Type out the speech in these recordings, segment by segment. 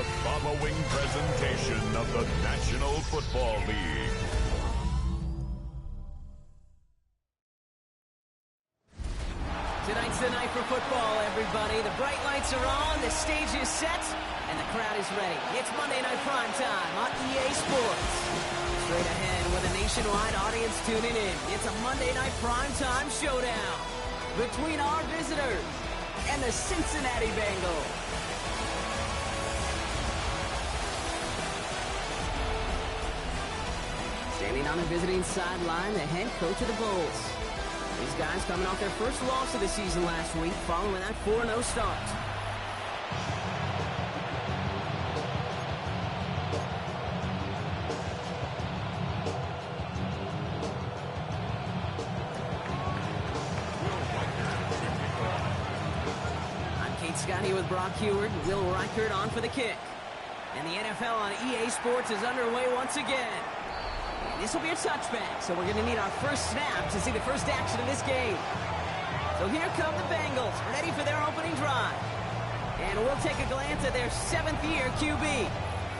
the following presentation of the National Football League. Tonight's the night for football, everybody. The bright lights are on, the stage is set, and the crowd is ready. It's Monday Night Primetime on EA Sports. Straight ahead with a nationwide audience tuning in, it's a Monday Night Primetime showdown between our visitors and the Cincinnati Bengals. Standing on the visiting sideline, the head coach of the Bulls. These guys coming off their first loss of the season last week, following that 4-0 start. I'm Kate Scotty with Brock Heward, Will Reichert on for the kick. And the NFL on EA Sports is underway once again. This will be a touchback, so we're going to need our first snap to see the first action of this game. So here come the Bengals, ready for their opening drive. And we'll take a glance at their seventh-year QB.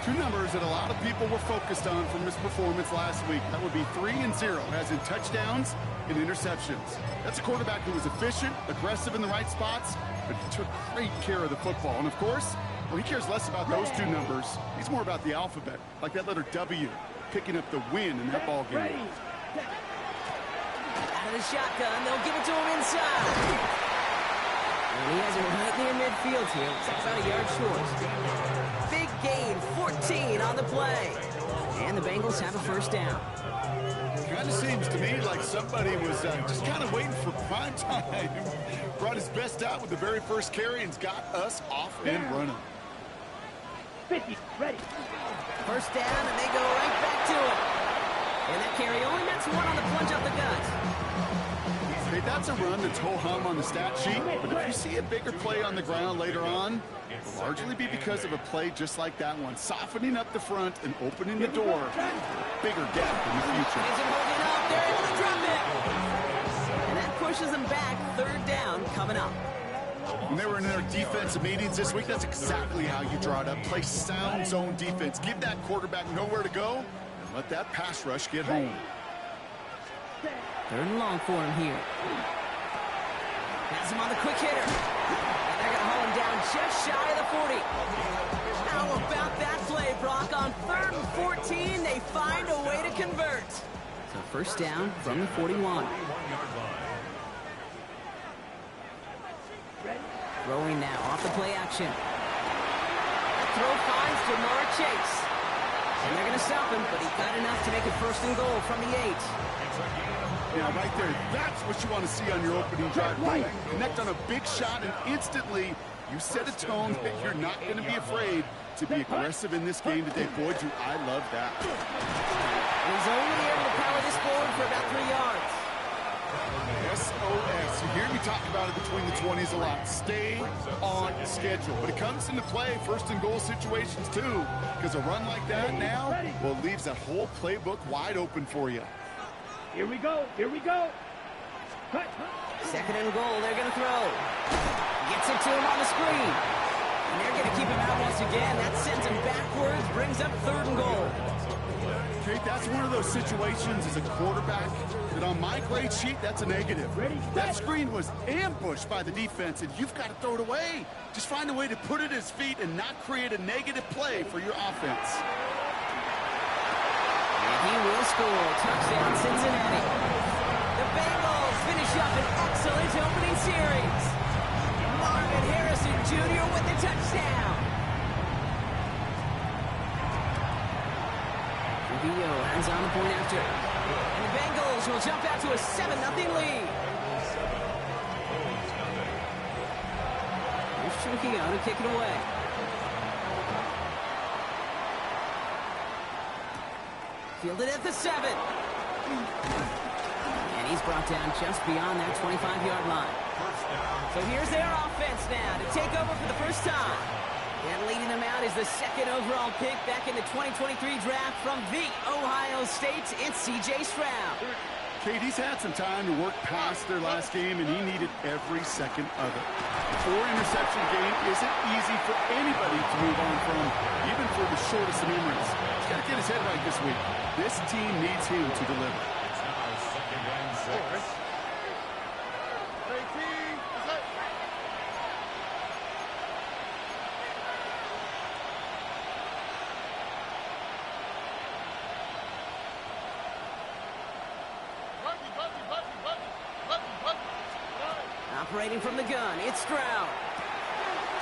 Two numbers that a lot of people were focused on from his performance last week. That would be 3 and 0, as in touchdowns and interceptions. That's a quarterback who was efficient, aggressive in the right spots, but he took great care of the football. And of course, well, he cares less about those two numbers. He's more about the alphabet, like that letter W. Picking up the win in that ball game. Out of the shotgun, they'll give it to him inside. And he has it right near midfield here. It's about a yard short. Big gain, 14 on the play. And the Bengals have a first down. Kind of seems to me like somebody was just kind of waiting for prime time. Brought his best out with the very first carry and's got us off and running. 50, ready. First down, and they go right back to it. And that carry only nets one on the plunge up the gut. Hey, that's a run that's ho-hum on the stat sheet, but if you see a bigger play on the ground later on, it'll largely be because of a play just like that one, softening up the front and opening the door for a bigger gap in the future. Is it holding up? They're able to drop it. And that pushes them back. Third down coming up. When they were in their defensive meetings this week, that's exactly how you draw it up. Play sound zone defense. Give that quarterback nowhere to go, and let that pass rush get home. Third and long for him here. Has him on the quick hitter. And they're going to haul him down just shy of the 40. How about that play, Brock? On 3rd and 14, they find a way to convert. So first down from the 41. Throwing now off the play action. Throw finds Jamar Chase. And they're going to stop him, but he got enough to make it first and goal from the 8. Yeah, right there. That's what you want to see on your opening drive. Right. Connect on a big shot, and instantly you set a tone that you're not going to be afraid to be aggressive in this game today. Boy, do I love that. He's only able to power this forward for about 3 yards. SOS. You hear me talk about it between the 20s a lot. Stay on schedule. But it comes into play first and goal situations too, because a run like that now, well, leaves that whole playbook wide open for you. Here we go. Here we go. Cut. Second and goal. They're going to throw. Gets it to him on the screen. And they're going to keep him out once again. That sends him backwards, brings up 3rd and goal. Kate, that's one of those situations as a quarterback that on my grade sheet, that's a negative. That screen was ambushed by the defense, and you've got to throw it away. Just find a way to put it at his feet and not create a negative play for your offense. And he will score. Touchdown, Cincinnati. The Bengals finish up an excellent opening series. Marvin Harrison Jr. with the touchdown. Rubio hands on the point after. And the Bengals will jump out to a 7-0 lead. Here's Trujillo to kick it away. Fielded at the 7. And he's brought down just beyond that 25-yard line. So here's their offense now to take over for the first time. And leading them out is the 2nd overall pick back in the 2023 draft from the Ohio State. It's C.J. Stroud. Kate, he's had some time to work past their last game, and he needed every second of it. A 4-interception game isn't easy for anybody to move on from, even for the shortest of memories. He's got to get his head right this week. This team needs him to deliver. It's now 2nd and 6. Operating from the gun, it's Stroud.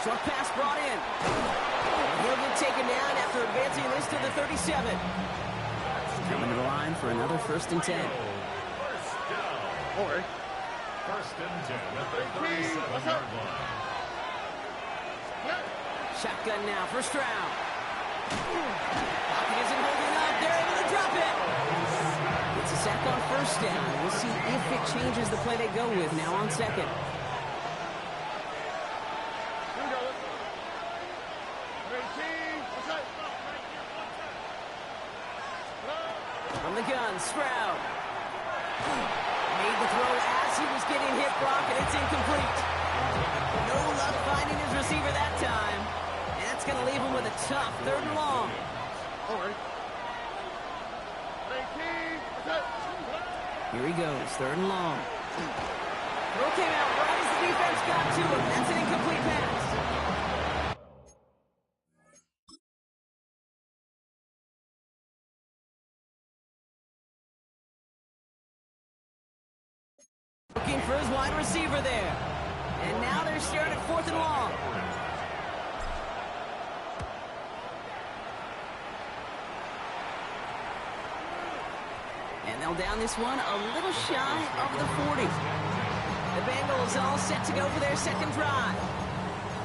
Short pass brought in. And he'll get taken down after advancing this to the 37. Coming to the line for another 1st and 10. First down. Or 1st and 10 at the 37-yard line. Shotgun now for Stroud. Pocket isn't holding up. They're able to drop it. It's a sack on 1st down. We'll see if it changes the play they go with now on 2nd. From the gun, Stroud. Made the throw as he was getting hit, Brock, and it's incomplete. No luck finding his receiver that time. And that's going to leave him with a tough 3rd and long. Here he goes, 3rd and long. Throw came out right as the defense got to him. That's an incomplete pass. Looking for his wide receiver there. And now they're staring at 4th and long. And they'll down this one a little shy of the 40. The Bengals all set to go for their 2nd drive.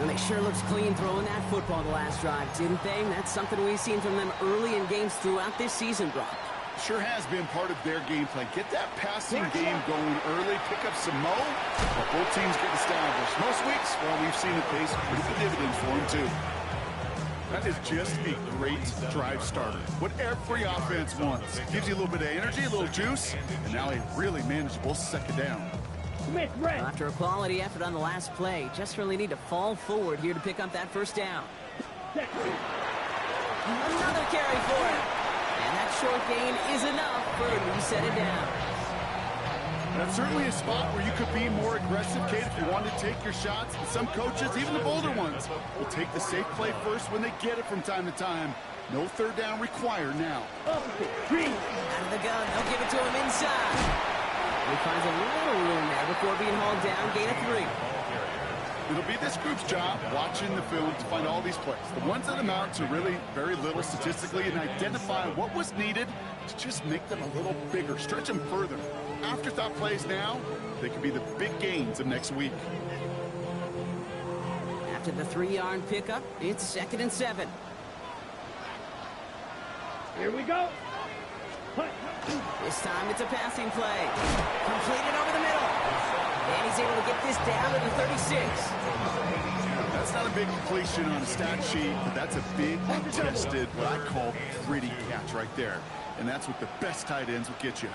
And they sure looked clean throwing that football the last drive, didn't they? That's something we've seen from them early in games throughout this season, Brock. Sure has been part of their game plan. Get that passing game going early, pick up some mo, while both teams get established. Most weeks, well, we've seen it pays pretty good dividends for them, too. That is just a great drive starter. What every offense wants. Gives you a little bit of energy, a little juice, and now a really manageable 2nd down. Well, after a quality effort on the last play, just really need to fall forward here to pick up that 1st down. Another carry for him. And that short gain is enough for him to set it down. That's certainly a spot where you could be more aggressive, Kate, if you want to take your shots. And some coaches, even the bolder ones, will take the safe play first when they get it from time to time. No 3rd down required now. Out of the gun, they'll give it to him inside. He finds a little room there before being hauled down, gain of 3. It'll be this group's job watching the film to find all these plays. The ones that amount to really very little statistically and identify what was needed to just make them a little bigger, stretch them further. Afterthought plays now, they could be the big gains of next week. After the 3-yard pickup, it's 2nd and 7. Here we go. This time it's a passing play. Completed over the middle. And he's able to get this down to the 36. That's not a big completion on a stat sheet, but that's a big, contested, what I call gritty catch right there. And that's what the best tight ends will get you.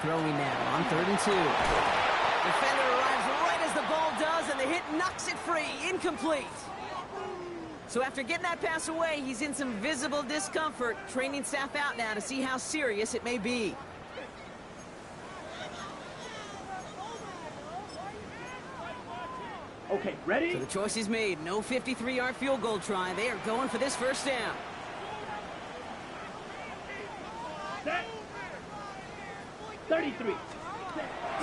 Throwing now on 3rd and 2. Defender arrives right as the ball does, and the hit knocks it free. Incomplete. So after getting that pass away, he's in some visible discomfort. Training staff out now to see how serious it may be. Okay, ready? So the choice is made. No 53-yard field goal try. They are going for this 1st down. Set. 33.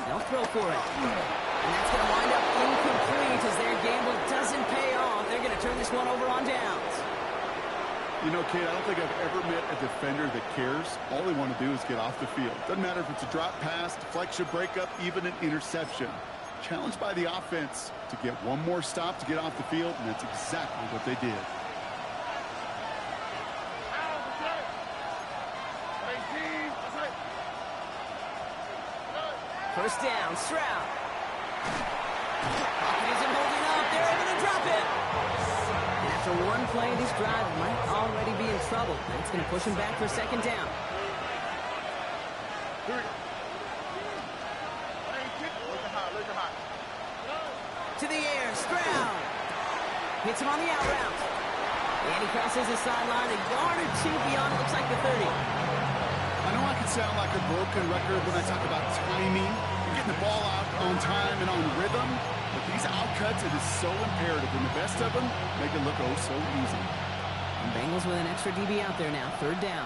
They'll throw for it. And that's going to wind up incomplete as their gamble doesn't pay off. They're going to turn this one over on downs. You know, Kate, I don't think I've ever met a defender that cares. All they want to do is get off the field. Doesn't matter if it's a drop pass, deflection, breakup, even an interception. Challenged by the offense to get one more stop to get off the field, and that's exactly what they did. First down, Stroud. Pocket isn't holding up. They're able to drop it. And after one play, this drive might already be in trouble. That's going to push him back for 2nd down. To the air, Stroud. Hits him on the out route. And he crosses the sideline a yard or two beyond, looks like the 30. I know I can sound like a broken record when I talk about timing and getting the ball out on time and on rhythm, but these outcuts, it is so imperative, and the best of them make it look oh so easy. And Bengals with an extra DB out there now, third down.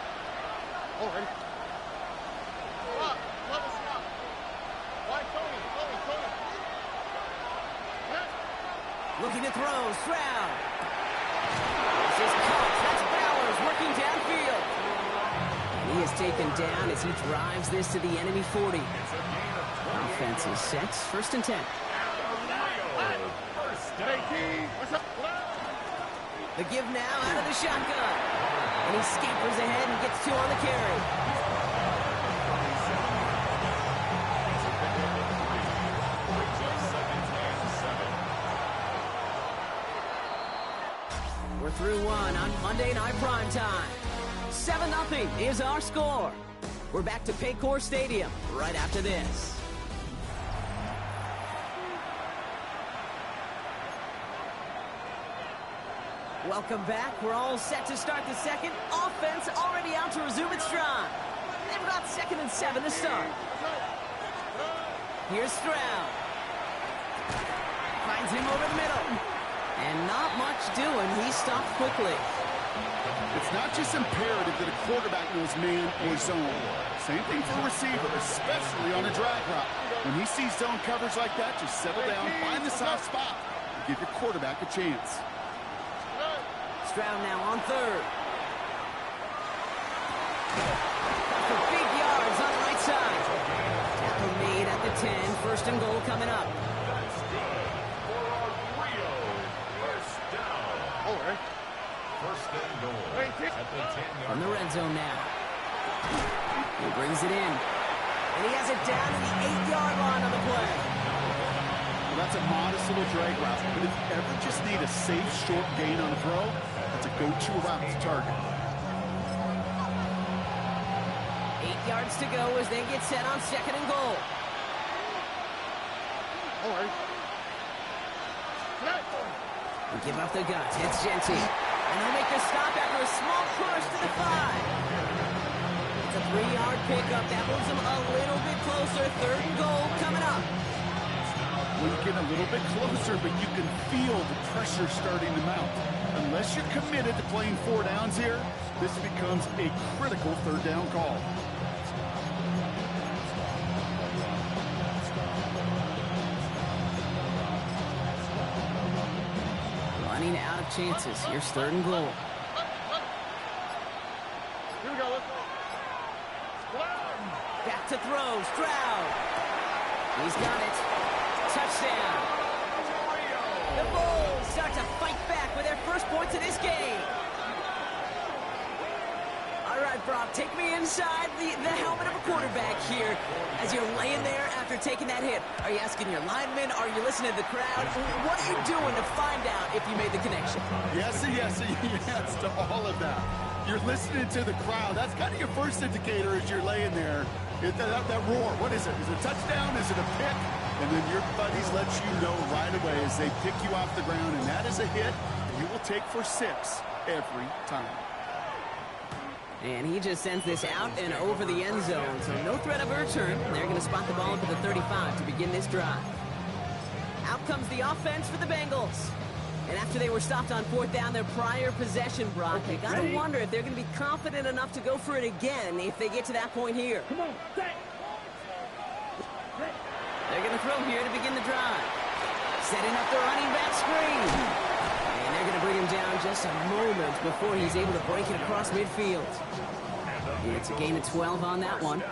Looking to throw, Stroud. This is caught. That's Bowers working downfield. And he is taken down as he drives this to the enemy 40. Offense is set. First and 10. The give now out of the shotgun. And he scampers ahead and gets two on the carry. We're through one on Monday Night Primetime. 7-0 is our score. We're back to Paycor Stadium right after this. Welcome back. We're all set to start the second. Offense already out to resume its stride. They've got 2nd and 7 to start. Here's Stroud. Finds him over the middle. And not much doing. He stopped quickly. It's not just imperative that a quarterback knows man or zone. Same thing for a receiver, especially on a drag route. When he sees zone coverage like that, just settle down, find the soft spot, and give your quarterback a chance. Stroud now on third. Got for big yards on the right side. Tackle made at the 10. First and goal coming up. That's good for our Rio. First down. First and goal at the 10-yard On the red zone now. He brings it in. And he has it down to the 8-yard line on the play. Well, that's a modest little drag route, but if you ever just need a safe, short gain on a throw, that's a go-to route to target. 8 yards to go as they get set on 2nd and goal. We give up the guts. It's Genty. And they'll make the stop after a small push to the 5. It's a 3-yard pickup. That moves them a little bit closer. 3rd and goal coming up. Well, you get a little bit closer, but you can feel the pressure starting to mount. Unless you're committed to playing 4 downs here, this becomes a critical 3rd down call. Running out of chances. Here's 3rd and goal. Here we go. Back to throw. Stroud. He's got it. Touchdown. The Bulls start to fight back with their first points of this game. All right, Brock, take me inside the helmet of a quarterback here as you're laying there after taking that hit. Are you asking your linemen? Are you listening to the crowd? What are you doing to find out if you made the connection? Yes, and yes, and yes to all of that. You're listening to the crowd. That's kind of your first indicator as you're laying there. That roar, what is it? Is it a touchdown? Is it a pick? And then your buddies let you know right away as they pick you off the ground, and that is a hit you will take for 6 every time. And he just sends this out and over the end zone, so no threat of a return. They're going to spot the ball to the 35 to begin this drive. Out comes the offense for the Bengals. And after they were stopped on 4th down, their prior possession, Brock, they got to wonder if they're going to be confident enough to go for it again if they get to that point here. Come on, set. They're going to throw here to begin the drive. Setting up the running back screen. And they're going to bring him down just a moment before he's able to break it across midfield. It's a gain of 12 on that one.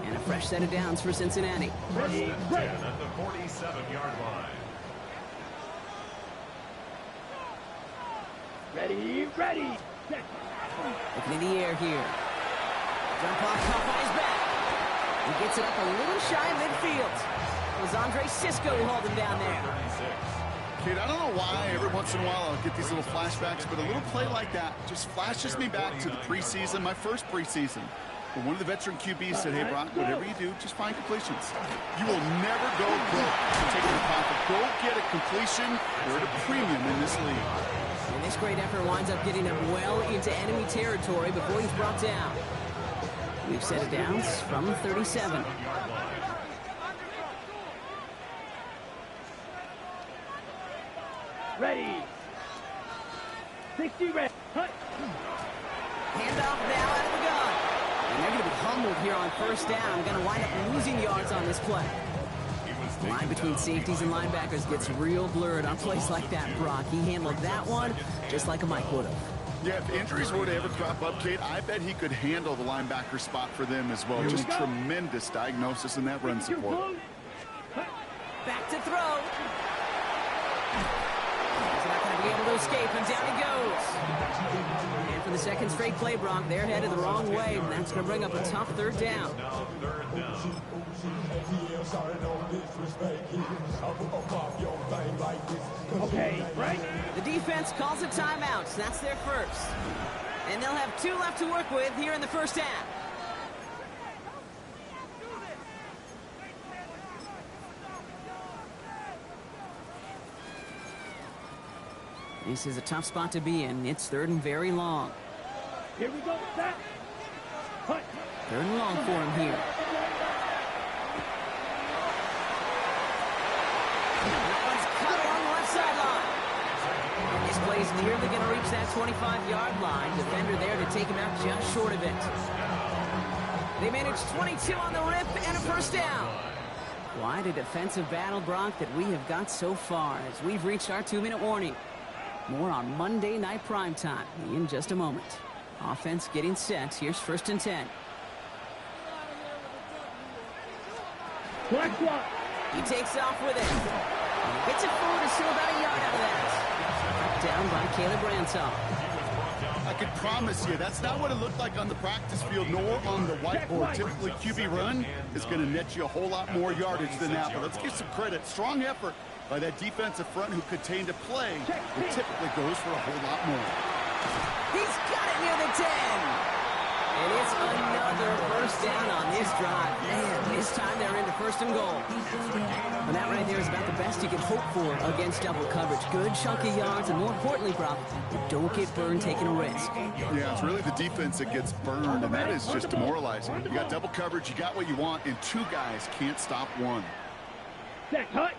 And a fresh set of downs for Cincinnati. First and 10 at the 47-yard line. Ready, ready. Set. Looking in the air here. Jump off, caught by his back. He gets it up a little shy of midfield. It was Andre Cisco who hauled him down there. Kid, I don't know why every once in a while I'll get these little flashbacks, but a little play like that just flashes me back to the preseason, my first preseason. But one of the veteran QBs said, hey, Brock, whatever you do, just find completions. You will never go broke for taking a profit. Go get a completion. You're at a premium in this league. And this great effort winds up getting him well into enemy territory before he's brought down. We've set it down from 37. Ready. 60 ready. Handoff now out of the gun. And they're going to be humbled here on first down. Going to wind up losing yards on this play. The line between safeties and linebackers gets real blurred on plays like that, Brock. He handled that one just like a Mike would have. Yeah, if injuries were to ever crop up, Kate, I bet he could handle the linebacker spot for them as well. Just tremendous diagnosis in that run support. Back to throw. He's not going to be able to escape, and down he goes. And for the second straight play, Brock, they're headed the wrong way, and that's going to bring up a tough third down. Okay, right. The defense calls a timeout. That's their first. And they'll have 2 left to work with here in the first half. This is a tough spot to be in. It's 3rd and very long. Here we go. That. 3rd and long for him here. That one's cut along the left sideline. And this play is nearly going to reach that 25-yard line. Defender there to take him out just short of it. They managed 22 on the rip and a first down. Quite a defensive battle, Brock, that we have got so far as we've reached our 2-minute warning. More on Monday Night Primetime in just a moment. Offense getting set. Here's 1st and 10. Black block. He takes off with it. And he gets it forward to still about a yard out of that. Down by Caleb Ransom. I can promise you, that's not what it looked like on the practice field nor on the whiteboard. Typically, QB run is going to net you a whole lot more yardage than that. But let's give some credit. Strong effort by that defensive front who contained a play that typically goes for a whole lot more. He's got it near the 10. And it's another first down on this drive. Man, this time they're into 1st and goal. And that right there is about the best you can hope for against double coverage. Good chunky yards, and more importantly, Brock, you don't get burned taking a risk. Yeah, it's really the defense that gets burned, and that is just demoralizing. You got double coverage, you got what you want, and 2 guys can't stop one. Set. Cut.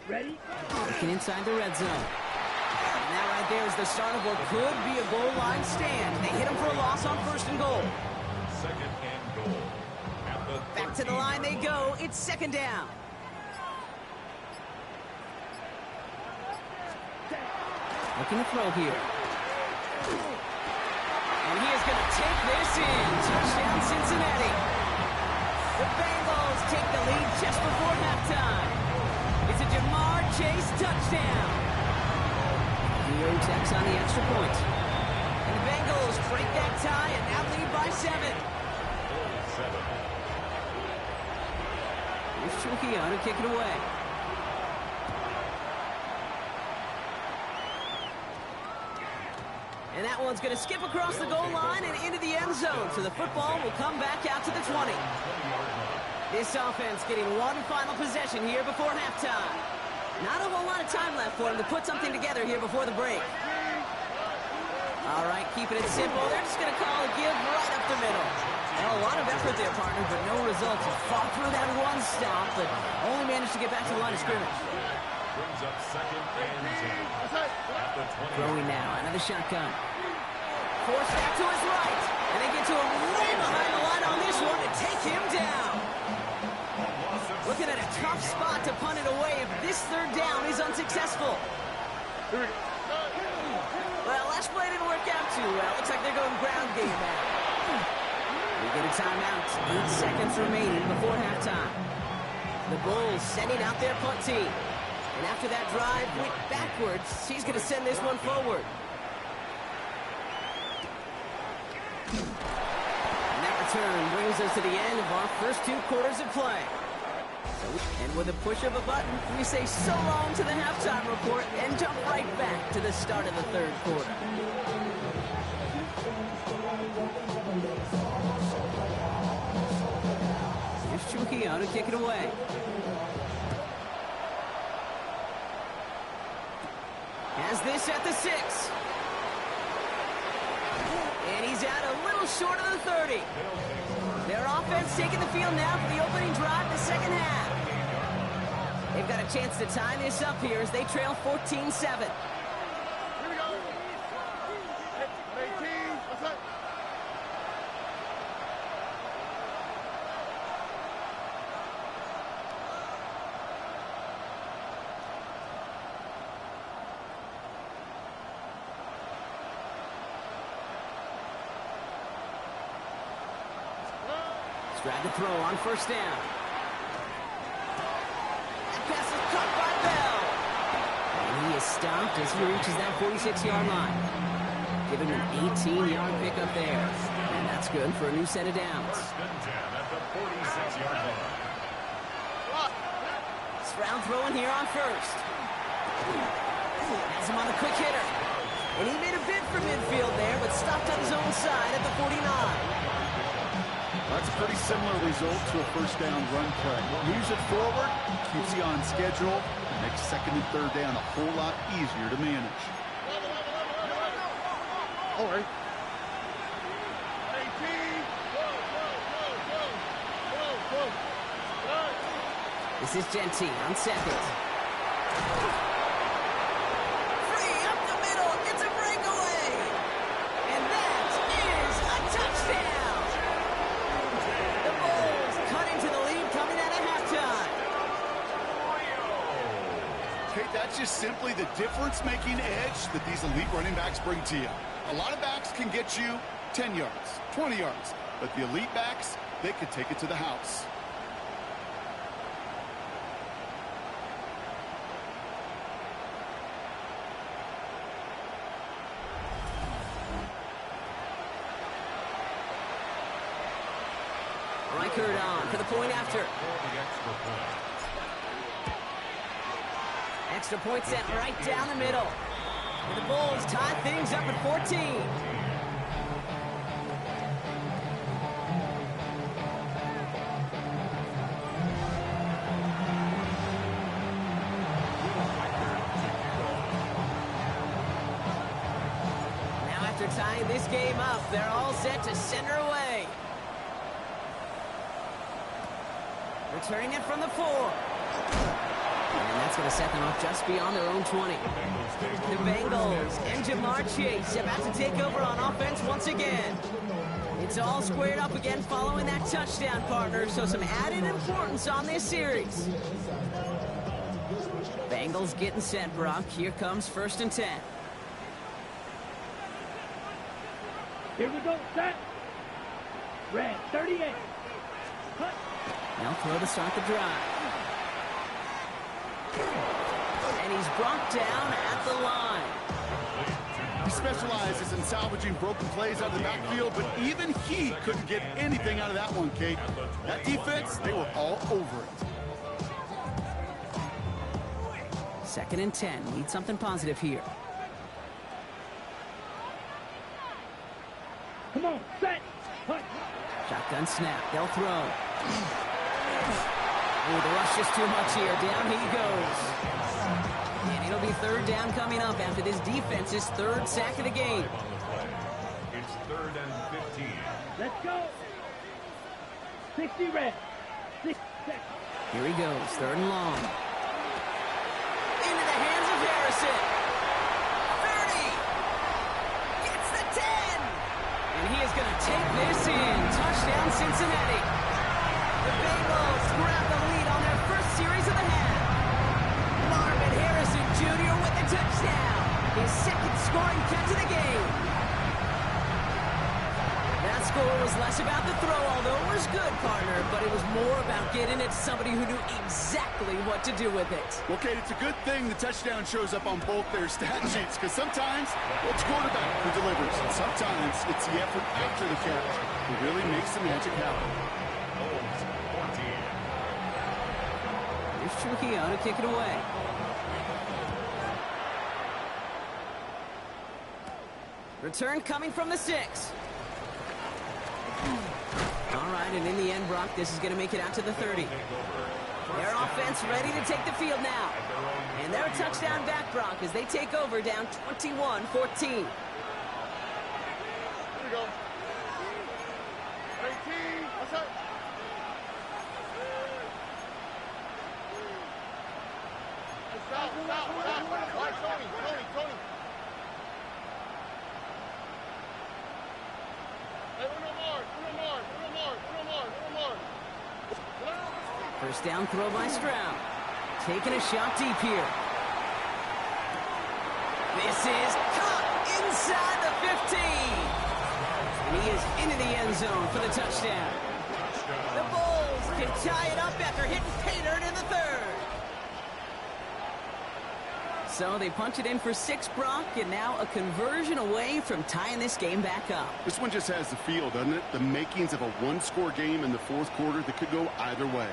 Ready. Looking inside the red zone. And that right there is the start of what could be a goal line stand. They hit him for a loss on 1st and goal. 2nd and goal. Back to the line they go. It's 2nd down. Looking to throw here. And he is going to take this in. Touchdown, Cincinnati. The Bengals take the lead just before halftime. It's a Jamar Chase touchdown. The O-Tex on the extra point. And the Bengals break that tie and now lead by 7. Here's Trujillo to kick it away. And that one's going to skip across the goal line and into the end zone. So the football will come back out to the 20. This offense getting one final possession here before halftime. Not a whole lot of time left for them to put something together here before the break. All right, keeping it simple. They're just going to call a give right up the middle. Well, a lot of effort there, partner, but no results. Fought through that one stop, but only managed to get back to the line of scrimmage. Brings up 2nd and 10. At the 20. Throwing now out of the shotgun. Forced back to his right. And they get to him way behind the line on this one to take him down. Looking at a tough spot to punt it away if this 3rd down is unsuccessful. Well, last play didn't work out too well. Looks like they're going ground game now. We get a timeout. 8 seconds remaining before halftime. The Bulls sending out their punt team. And after that drive went backwards, he's going to send this one forward. And that return brings us to the end of our first 2 quarters of play. And with a push of a button, we say so long to the halftime report and jump right back to the start of the 3rd quarter. Trujillo to kick it away. Has this at the 6. And he's out a little short of the 30. Their offense taking the field now for the opening drive of the second half. They've got a chance to tie this up here as they trail 14-7. Tried to throw on first down. That pass is caught by Bell. And he is stopped as he reaches that 46-yard line. Giving him an 18-yard pickup there. And that's good for a new set of downs. At the 46-yard line. Stroud throwing here on first. Has him on the quick hitter. And he made a bid for midfield there, but stopped on his own side at the 49. That's a pretty similar result to a first down run play. Moves it forward, keeps you on schedule, and makes second and third down a whole lot easier to manage. All right. This is Gentee on second. Free up the middle. It's a breakaway. And that is a touchdown. The Bulls cut into the lead coming out of halftime. Okay, that's just simply the difference-making edge that these elite running backs bring to you. A lot of backs can get you 10 yards, 20 yards, but the elite backs, they could take it to the house. Reichert on for the point after. Extra point sent right down the middle. And the Bulls tie things up at 14. Now after tying this game up, they're all set to send her away. Returning it from the 4. And that's going to set them off just beyond their own 20. The Bengals and Jamar Chase about to take over on offense once again. It's all squared up again following that touchdown, partner, so some added importance on this series. Bengals getting set, Brock. Here comes 1st and 10. Here we go, set. Red, 38. Cut. Now throw to start the drive. And he's brought down at the line. He specializes in salvaging broken plays out of the backfield, but even he couldn't get anything out of that one, Kate. That defense, they were all over it. 2nd and 10. Need something positive here. Come on, set. Cut. Shotgun snap. They'll throw. Oh, the rush is too much here. Down he goes. And it'll be 3rd down coming up after this defense's 3rd sack of the game. It's 3rd and 15. Let's go. 60 red. 6 seconds. Here he goes. 3rd and long. Into the hands of Harrison. 30. Gets the 10. And he is going to take this in. Touchdown, Cincinnati. The Bengals grab the lead on their first series of the half. Marvin Harrison Jr. with the touchdown. His 2nd scoring catch of the game. That score was less about the throw, although it was good, partner, but it was more about getting it to somebody who knew exactly what to do with it. Well, Kate, it's a good thing the touchdown shows up on both their stat sheets, because sometimes it's quarterback who delivers, and sometimes it's the effort after the catch who really makes the magic happen. Here's Trujillo to kick it away. Return coming from the 6. All right, and in the end, Brock, this is going to make it out to the 30. Their offense ready to take the field now. And they're a touchdown back, Brock, as they take over down 21-14. Here we go. 18. What's up? Stop. Tony. Hey, no more. First down throw by Stroud. Taking a shot deep here. This is caught inside the 15. And he is into the end zone for the touchdown. The Bulls can tie it up after hitting pay dirt in the third. So they punch it in for 6, Brock, and now a conversion away from tying this game back up. This one just has the feel, doesn't it? The makings of a one-score game in the fourth quarter that could go either way.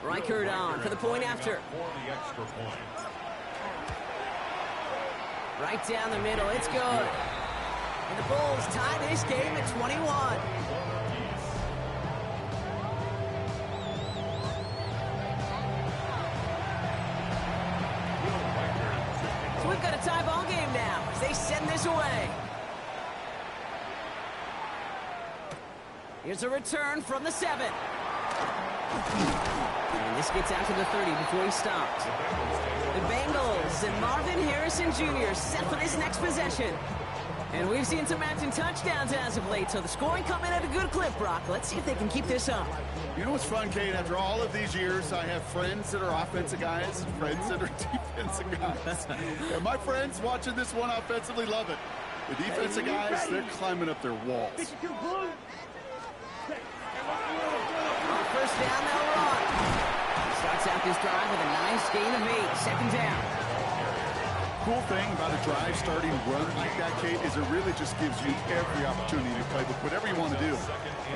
Reichert on for the point after. For the extra point. Right down the middle, it's good. And the Bulls tie this game at 21. So we've got a tie ball game now as they send this away. Here's a return from the 7. And this gets out to the 30 before he stops. The Bengals and Marvin Harrison Jr. set for this next possession. And we've seen some matching touchdowns as of late, so the scoring coming at a good clip, Brock. Let's see if they can keep this up. You know what's fun, Kate? After all of these years, I have friends that are offensive guys, friends that are defensive guys. And my friends watching this one offensively love it. The defensive guys, they're climbing up their walls. First down, they'll run. Starts out this drive with a nice gain of 8. Second down. Cool thing about a drive starting run like that, Kate, is it really just gives you every opportunity to play with whatever you want to do.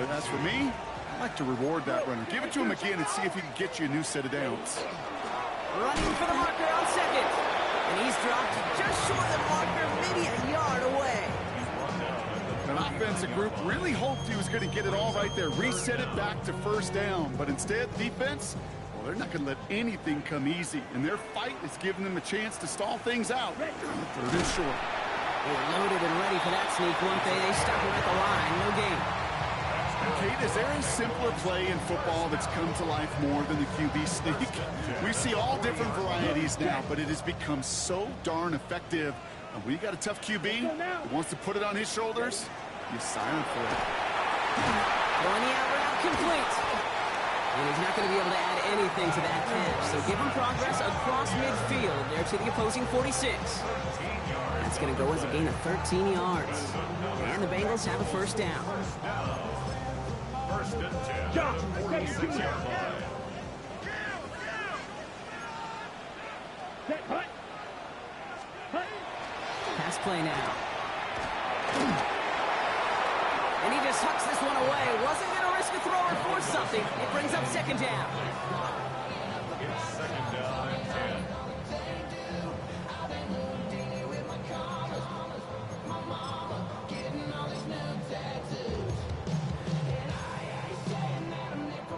And as for me, I like to reward that runner. Give it to him again and see if he can get you a new set of downs. Running for the marker on second. And he's dropped just short of the marker, maybe a yard away. An offensive group really hoped he was going to get it all right there, reset it back to first down. But instead, defense, well, they're not going to let anything come easy. And their fight is giving them a chance to stall things out. Third and short. They were loaded and ready for that sneak one day. They stuck him at the line. No gain. Kate, is there a simpler play in football that's come to life more than the QB sneak? We see all different varieties now, but it has become so darn effective. And when you got a tough QB that wants to put it on his shoulders, you sign up for it. Going the out route complete. And he's not going to be able to add anything to that catch. So give him progress across midfield there to the opposing 46. That's going to go as a gain of 13 yards. And the Bengals have a first down. First and 10. 46-yard line. Pass play now. And he just hucks this one away. Wasn't going to risk a throw or force something. It brings up second down. It's second down and 10.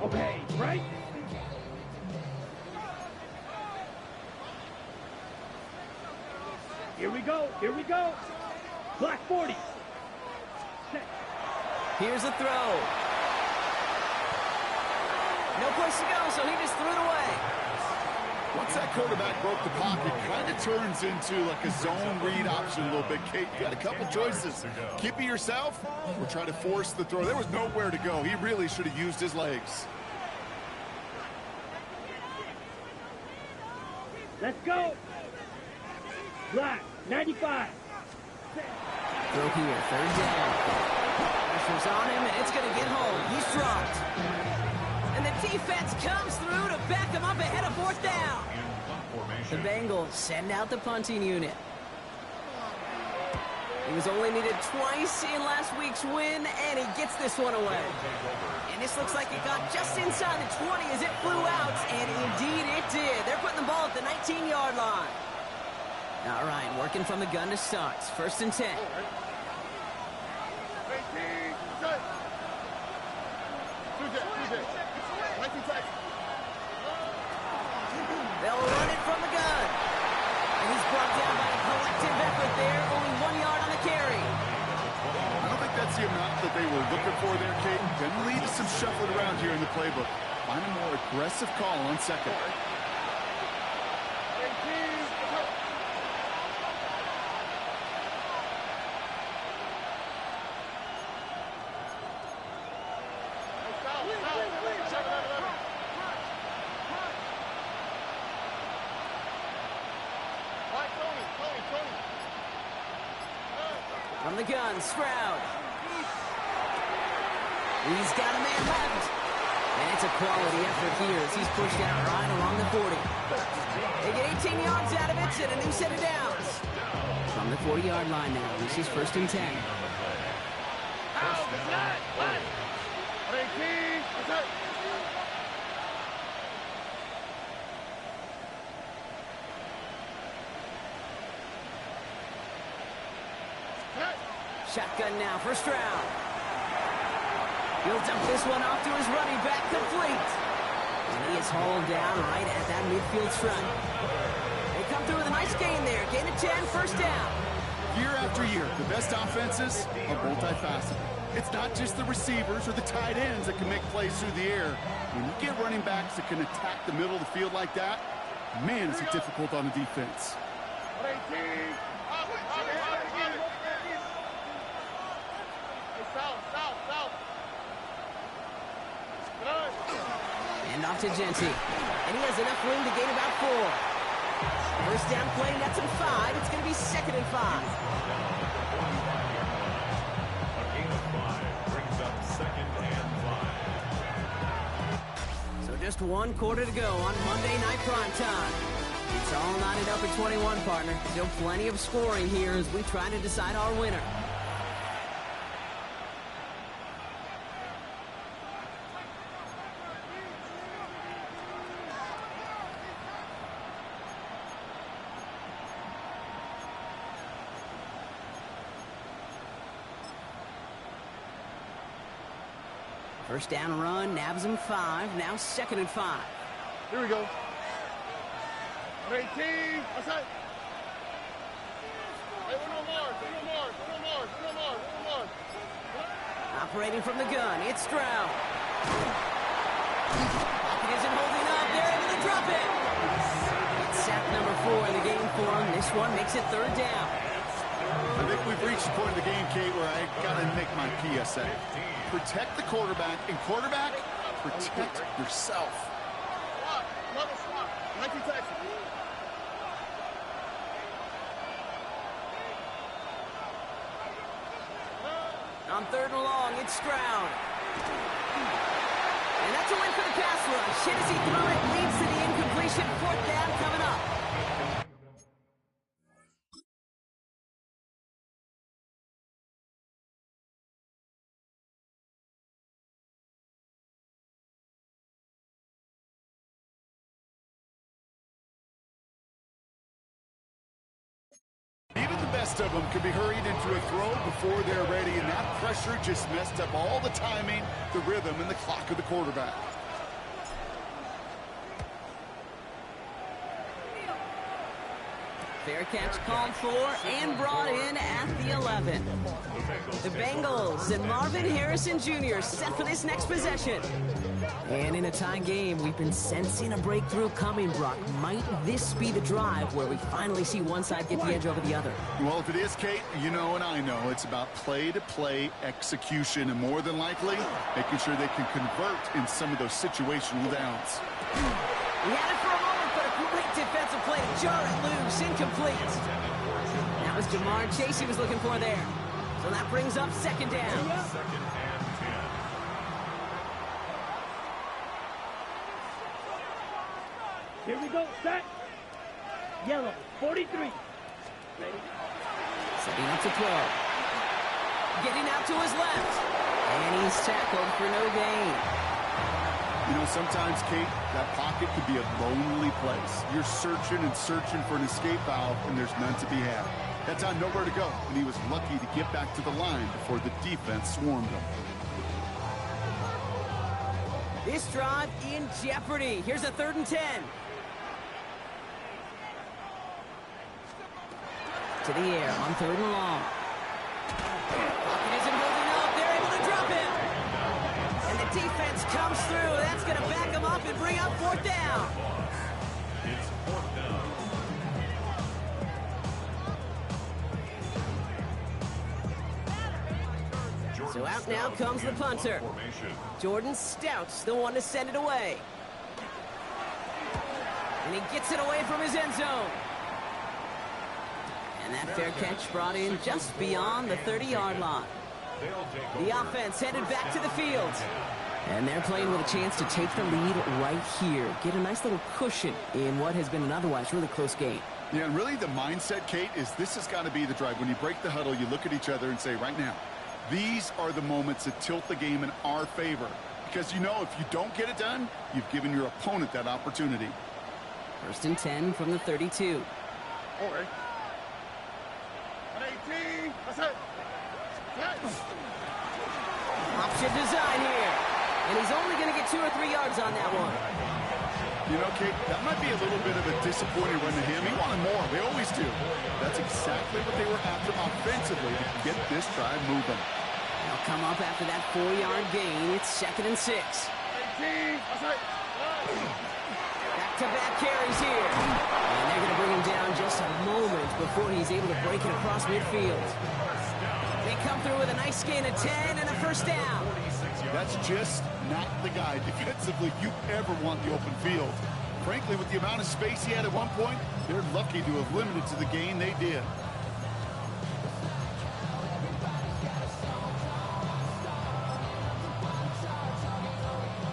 Okay, right? Here we go. Black 40. Here's a throw. No place to go, so he just threw it away. Once that quarterback broke the pocket, kind of turns into like a zone read option a little bit, Kate. You got a couple choices. Keep it yourself or try to force the throw. There was nowhere to go. He really should have used his legs. Let's go. Black, 95. Throw here, third down. Pressure's on him, and it's going to get home. He's dropped. And the defense comes through to back him up ahead of fourth down. The Bengals send out the punting unit. He was only needed twice in last week's win, and he gets this one away. And this looks like it got just inside the 20 as it flew out, and indeed it did. They're putting the ball at the 19-yard line. All right, working from the gun to start. First and 10. They'll run it from the gun. And he's brought down by a collective effort there. Only 1 yard on the carry. I don't think that's the amount that they were looking for there, Kate. Can lead to some shuffling around here in the playbook. Find a more aggressive call on second. From the gun, Stroud. He's got a man left. And it's a quality effort here as he's pushed out right along the 40. They get 18 yards out of it and a new set of downs. From the 40-yard line now, this is first and 10. Shotgun now for Stroud. He'll dump this one off to his running back, complete. And he is hauled down right at that midfield stripe. They come through with a nice gain there. Gain of 10, first down. Year after year, the best offenses are multifaceted. It's not just the receivers or the tight ends that can make plays through the air. When you get running backs that can attack the middle of the field like that, man, is it difficult on the defense. And off to Genty. And he has enough room to gain about 4. First down play, that's in 5. It's going to be second and 5. A gain of 5 brings up second and 5. So just 1 quarter to go on Monday Night Primetime. It's all knotted up at 21, partner. Still plenty of scoring here as we try to decide our winner. First down run, nabs him 5. Now second and 5. Here we go. Operating from the gun, it's Stroud. It isn't holding up. They're able to drop it. It's sack number 4 in the game for him. This one makes it third down. I think we've reached the point of the game, Kate, where I got to make my PSA. Protect the quarterback, and quarterback, protect yourself. On third and long, it's Stroud. And that's a win for the pass rush. Shit as he threw it, leads to the incompletion. Fourth down coming up. Even the best of them can be hurried into a throw before they're ready, and that pressure just messed up all the timing, the rhythm, and the clock of the quarterback. Fair catch called for and brought in at the 11. The Bengals and Marvin Harrison Jr. set for this next possession. And in a tie game, we've been sensing a breakthrough coming, Brock. Might this be the drive where we finally see one side get the edge over the other? Well, if it is, Kate, you know and I know it's about play-to-play execution, and more than likely, making sure they can convert in some of those situational downs. We had it for a moment, but a complete defensive play to jar it loose. Incomplete. That was Jamar Chase he was looking for there. So that brings up second down. Second and 10. Here we go. Set. Yellow. 43. Ready? Setting up to throw. Getting out to his left. And he's tackled for no gain. You know, sometimes, Kate, that pocket could be a lonely place. You're searching and searching for an escape valve, and there's none to be had. That time, nowhere to go, and he was lucky to get back to the line before the defense swarmed him. This drive in jeopardy. Here's a 3rd and 10. To the air on 3rd and long. Pocket isn't holding up. They're able to drop him. And the defense comes through. That's going to back him up and bring up 4th down. It's 4th down. So out now comes the punter. Jordan Stout's the one to send it away. And he gets it away from his end zone. And that fair catch brought in just beyond the 30-yard line. The offense headed back to the field. And they're playing with a chance to take the lead right here. Get a nice little cushion in what has been an otherwise really close game. Yeah, and really the mindset, Kate, is this has got to be the drive. When you break the huddle, you look at each other and say, right now, these are the moments that tilt the game in our favor. Because you know if you don't get it done, you've given your opponent that opportunity. 1st and 10 from the 32. All right. 18. That's it. Option design here. And he's only going to get 2 or 3 yards on that one. You know, Kate, that might be a little bit of a disappointing run to him. He wanted more. They always do. That's exactly what they were after offensively to get this drive moving. They'll come up after that 4-yard gain. It's 2nd and 6. 18. That's it. Back-to-back carries here. And they're going to bring him down just a moment before he's able to break it across midfield. They come through with a nice gain of 10 and a 1st down. That's just not the guy defensively you ever want the open field. Frankly, with the amount of space he had at one point, they're lucky to have limited to the gain they did.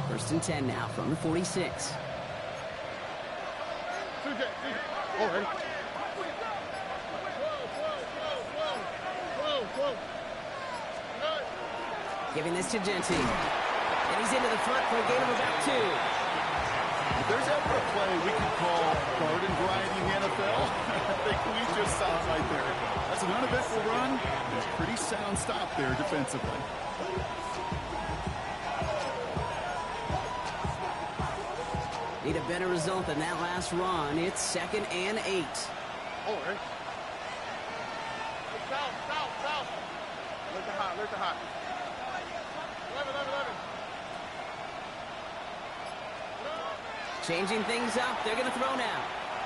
First and 10 now from the 46. All right. Giving this to Genty. And he's into the front for a gain of about 2. If there's ever a play we can call garden variety in the NFL, I think we just saw it right there. That's an uneventful run. It's a pretty sound stop there defensively. Need a better result than that last run. It's 2nd and 8. All right. South. Look the hot. 11. Changing things up. They're going to throw now.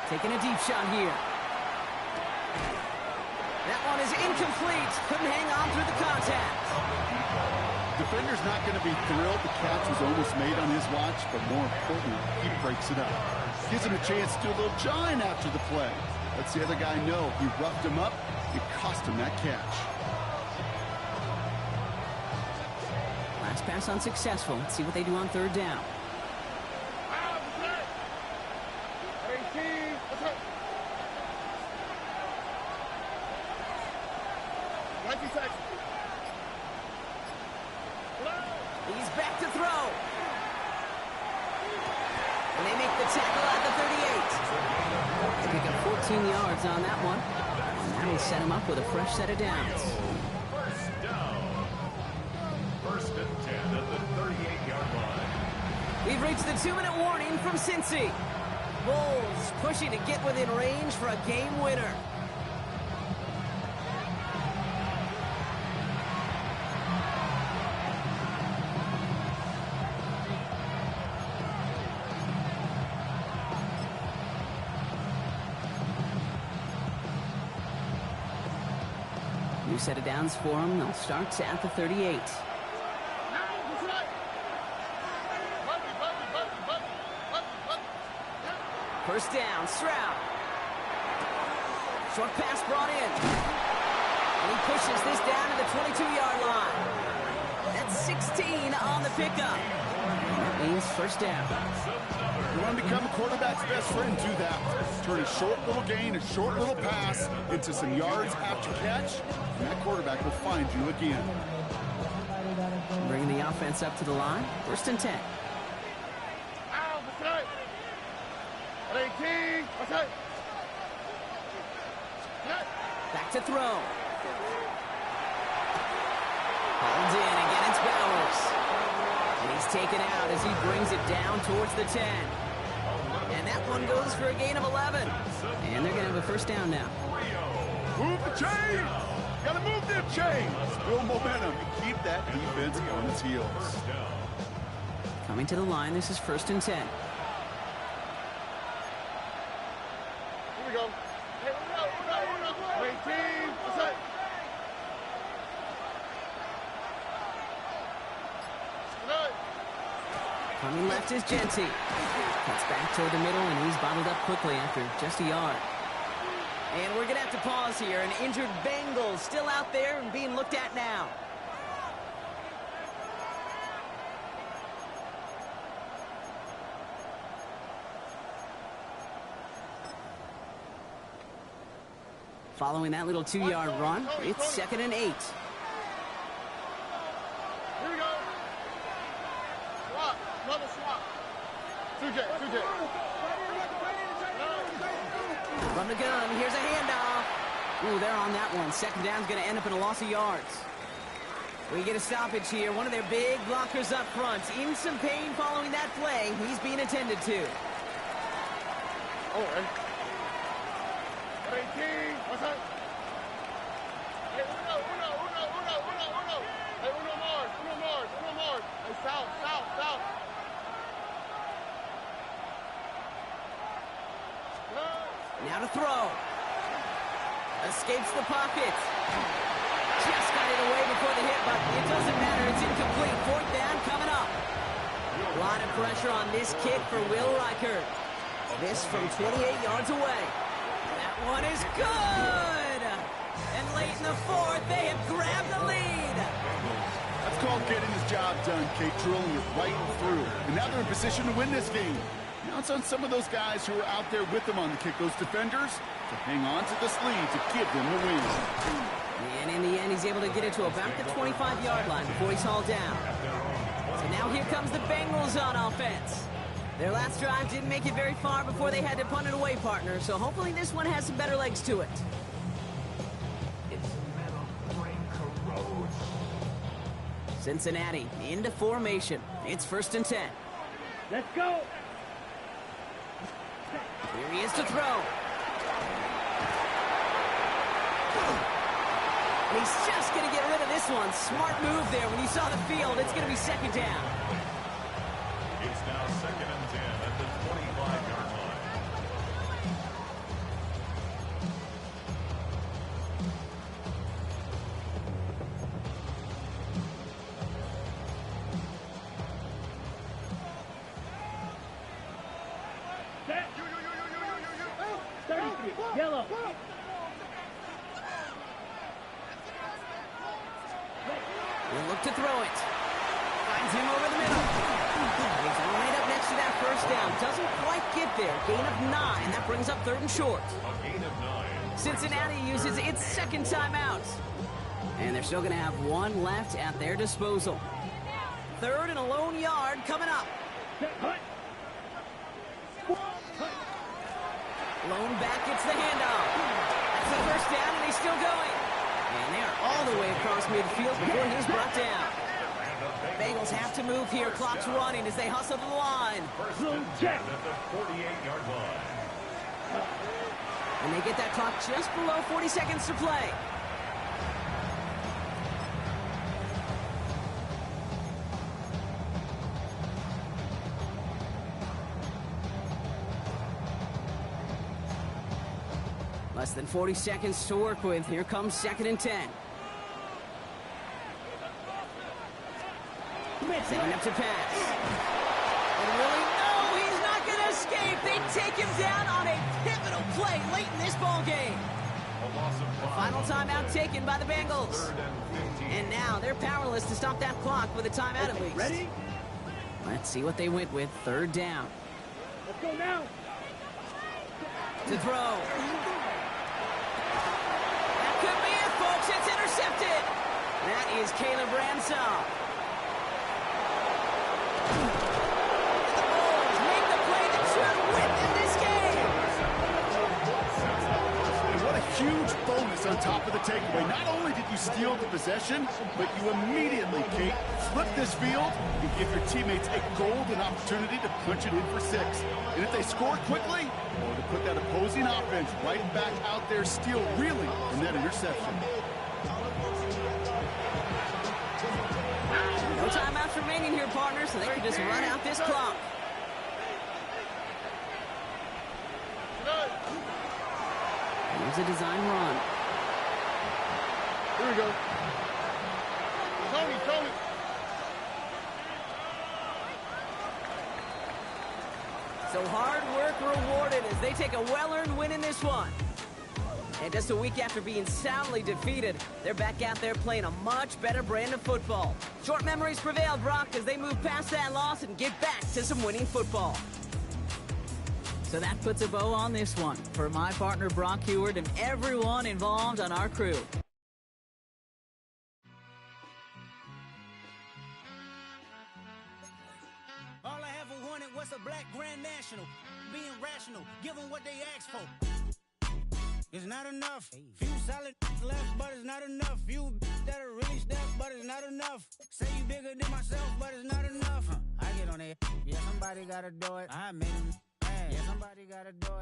Taking a deep shot here. That one is incomplete. Couldn't hang on through the contact. Defender's not going to be thrilled the catch was almost made on his watch, but more importantly, he breaks it up. Gives him a chance to do a little jawing after the play. Lets the other guy know he roughed him up. It cost him that catch. Last pass unsuccessful. Let's see what they do on 3rd down. He's back to throw. And they make the tackle at the 38. They pick up 14 yards on that one. And that'll set him up with a fresh set of downs. 1st down. 1st and 10 at the 38-yard line. We've reached the 2-minute warning from Cincy. Bulls pushing to get within range for a game winner. New set of downs for them. They'll start at the 38. First down, Stroud. Short pass brought in. And he pushes this down to the 22-yard line. That's 16 on the pickup. That means first down. You want to become a quarterback's best friend, do that. Turn a short little gain, a short little pass into some yards after catch, and that quarterback will find you again. Bringing the offense up to the line. First and 10. Back to throw. Hauled in. Again, it's Bowers. And he's taken out as he brings it down towards the 10. And that one goes for a gain of 11. And they're going to have a first down now. Move the chain! Gotta move them chains! Build momentum and keep that defense on its heels. Coming to the line, this is first and 10. Here we go. Hey, uno. Wait, team. What's up? Coming left is Genty. Cuts back toward the middle, and he's bottled up quickly after just a yard. And we're going to have to pause here. An injured Bengal still out there and being looked at now. Following that little 2-yard run, it's second and 8. Here we go. Swap. Another swap. 2J. From the gun, here's a handoff. Ooh, they're on that one. Second down's going to end up in a loss of yards. We get a stoppage here. One of their big blockers up front. In some pain following that play. He's being attended to. Oh, hey. 18. What's up? Hey, uno. Hey, uno Mars. Hey, south. Now to throw. Escapes the pocket. Just got it away before the hit, but it doesn't matter. It's incomplete. Fourth down coming up. A lot of pressure on this kick for Will Reichert. This from 28 yards away. That one is good. And late in the fourth, they have grabbed the lead. That's called getting his job done, Kate, drilling it right through. And now they're in position to win this game. Now it's on some of those guys who are out there with them on the kick, those defenders, to hang on to this lead to give them the win. And in the end, he's able to get it to about the 25-yard line before he's hauled down. So now here comes the Bengals on offense. Their last drive didn't make it very far before they had to punt it away, partner. So hopefully this one has some better legs to it. Cincinnati into formation. It's first and 10. Let's go. Here he is to throw. And he's just going to get rid of this one. Smart move there. When you saw the field, it's going to be second down. It's now second and 10 at the 25-yard line. Set. 33. Yellow. He'll look to throw it. Finds him over the middle. He's right up next to that first down. Doesn't quite get there. Gain of 9. That brings up third and short. A gain of 9. Cincinnati uses its second timeout. And they're still going to have one left at their disposal. Third and a lone yard coming up. Lone back gets the handoff. That's the first down, and he's still going. And they are all the way across midfield before he's brought down. Bengals have to move here. Clock's running as they hustle to the line. First and 10 at the 48-yard line. And they get that clock just below 40 seconds to play. Less than 40 seconds to work with. Here comes second and 10. Setting up to pass. And really, no, he's not going to escape. They take him down on a pivotal play late in this ball game. A loss of 5. Final timeout taken by the Bengals. 3rd and 15. And now they're powerless to stop that clock with a timeout at least. Ready? Let's see what they went with. 3rd down. Let's go now. To throw. That could be it, folks. It's intercepted. That is Caleb Ransom. And the Bulls make the play that should win them this game. And what a huge bonus on top of the takeaway. Not only did you steal the possession, but you immediately, Kate, flip this field and give your teammates a golden opportunity to punch it in for 6. And if they score quickly, or to put that opposing offense right back out there, still reeling in that interception. No timeouts remaining here, partners, so they can just run out this clock. Here's a design run. Here we go. Tony. So hard work rewarded as they take a well-earned win in this one. And just a week after being soundly defeated, they're back out there playing a much better brand of football. Short memories prevail, Brock, as they move past that loss and get back to some winning football. So that puts a bow on this one for my partner Brock Heward and everyone involved on our crew. All I ever wanted was a black Grand National. Being rational, give them what they asked for. It's not enough. Few solid left, but it's not enough. Few that are really step, but it's not enough. Say you bigger than myself, but it's not enough. I get on it. Yeah, somebody gotta do it. I made him. Yeah, somebody gotta do it.